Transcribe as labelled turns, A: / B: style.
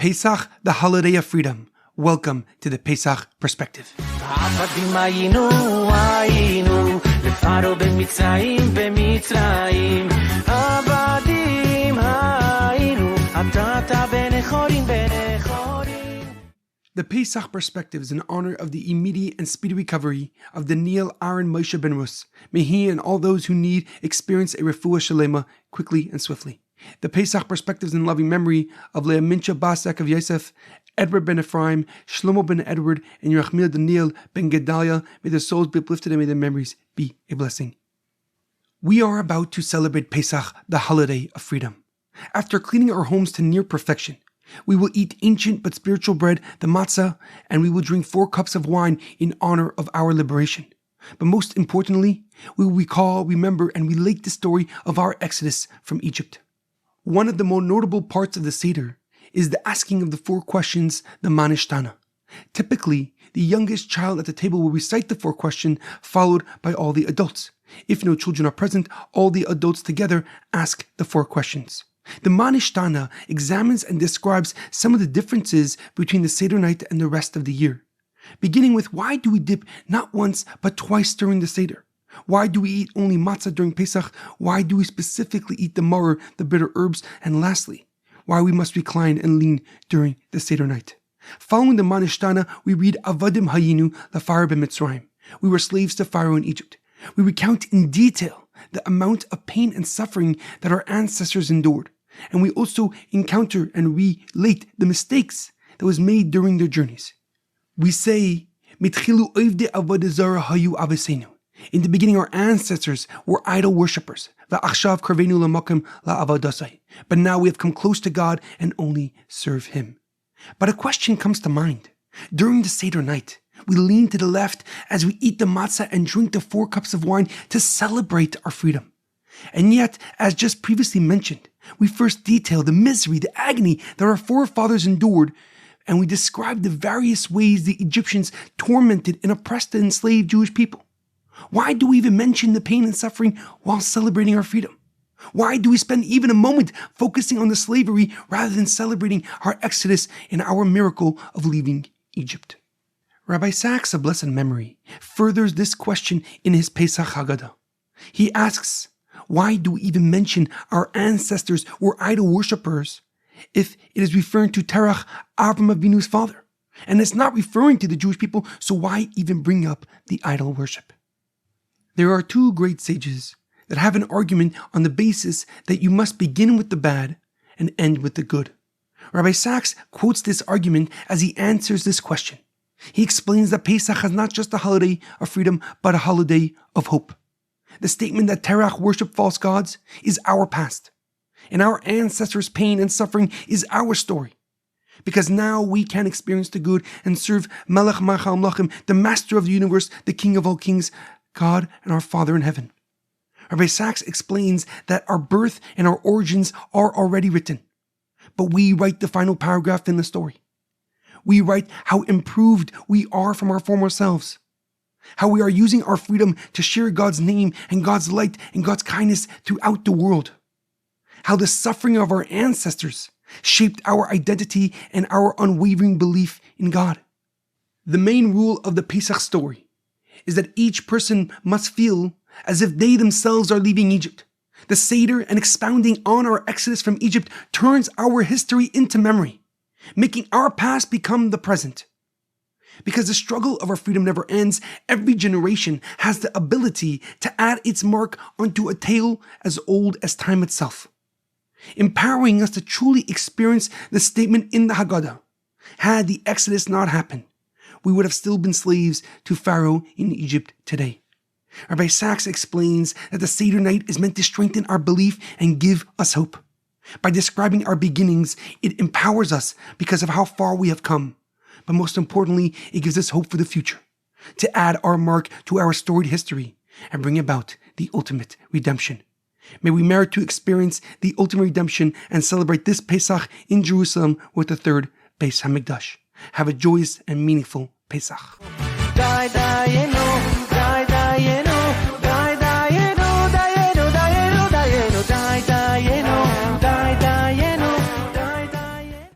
A: Pesach, the holiday of freedom. Welcome to the Pesach Perspective. The Pesach Perspective is in honor of the immediate and speedy recovery of Daniel, Aaron, Moshe ben Ruth. May he and all those who need experience a Refuah Shlema quickly and swiftly. The Pesach Perspective is in loving memory of Leah, Mintche of Yosef, Edward Ben Efraim, Shlomo Ben Edward, and Yirachmiel Daniel Ben Gedalia. May their souls be uplifted and may their memories be a blessing. We are about to celebrate Pesach, the holiday of freedom. After cleaning our homes to near perfection, we will eat ancient but spiritual bread, the Matzah, and we will drink 4 cups of wine in honor of our liberation. But most importantly, we will recall, remember, and relate the story of our exodus from Egypt. One of the more notable parts of the Seder is the asking of the 4 questions, the Manishtana. Typically, the youngest child at the table will recite the 4 questions, followed by all the adults. If no children are present, all the adults together ask the 4 questions. The Manishtana examines and describes some of the differences between the Seder night and the rest of the year. Beginning with, why do we dip not once but twice during the Seder? Why do we eat only matzah during Pesach? Why do we specifically eat the maror, the bitter herbs? And lastly, why we must recline and lean during the Seder night. Following the Manishtana, we read Avadim Hayinu Lafar b'Mitzrayim. We were slaves to Pharaoh in Egypt. We recount in detail the amount of pain and suffering that our ancestors endured. And we also encounter and relate the mistakes that was made during their journeys. We say, Mitchilu oivde avodah zara hayu avosenu. In the beginning, our ancestors were idol worshippers. Va'achshav karvenu lamakim la'avadasai. But now we have come close to God and only serve Him. But a question comes to mind. During the Seder night, we lean to the left as we eat the matzah and drink the 4 cups of wine to celebrate our freedom. And yet, as just previously mentioned, we first detail the misery, the agony that our forefathers endured, and we describe the various ways the Egyptians tormented and oppressed the enslaved Jewish people. Why do we even mention the pain and suffering while celebrating our freedom? Why do we spend even a moment focusing on the slavery rather than celebrating our exodus and our miracle of leaving Egypt? Rabbi Sachs, of blessed memory, furthers this question in his Pesach Haggadah. He asks, why do we even mention our ancestors were idol worshippers if it is referring to Terach, Avram Avinu's father? And it's not referring to the Jewish people, so why even bring up the idol worship? There are 2 great sages that have an argument on the basis that you must begin with the bad and end with the good. Rabbi Sachs quotes this argument as he answers this question. He explains that Pesach is not just a holiday of freedom, but a holiday of hope. The statement that Terach worshiped false gods is our past, and our ancestors' pain and suffering is our story. Because now we can experience the good and serve Melech Machal Mlachim, the Master of the universe, the King of all kings, God and our Father in heaven. Rabbi Sachs explains that our birth and our origins are already written, but we write the final paragraph in the story. We write how improved we are from our former selves, how we are using our freedom to share God's name and God's light and God's kindness throughout the world, how the suffering of our ancestors shaped our identity and our unwavering belief in God. The main rule of the Pesach story is that each person must feel as if they themselves are leaving Egypt. The Seder and expounding on our exodus from Egypt turns our history into memory, making our past become the present. Because the struggle of our freedom never ends, every generation has the ability to add its mark onto a tale as old as time itself, empowering us to truly experience the statement in the Haggadah. Had the Exodus not happened, we would have still been slaves to Pharaoh in Egypt today. Rabbi Sachs explains that the Seder night is meant to strengthen our belief and give us hope. By describing our beginnings, it empowers us because of how far we have come. But most importantly, it gives us hope for the future, to add our mark to our storied history and bring about the ultimate redemption. May we merit to experience the ultimate redemption and celebrate this Pesach in Jerusalem with the 3rd Beis HaMikdash. Have a joyous and meaningful Pesach.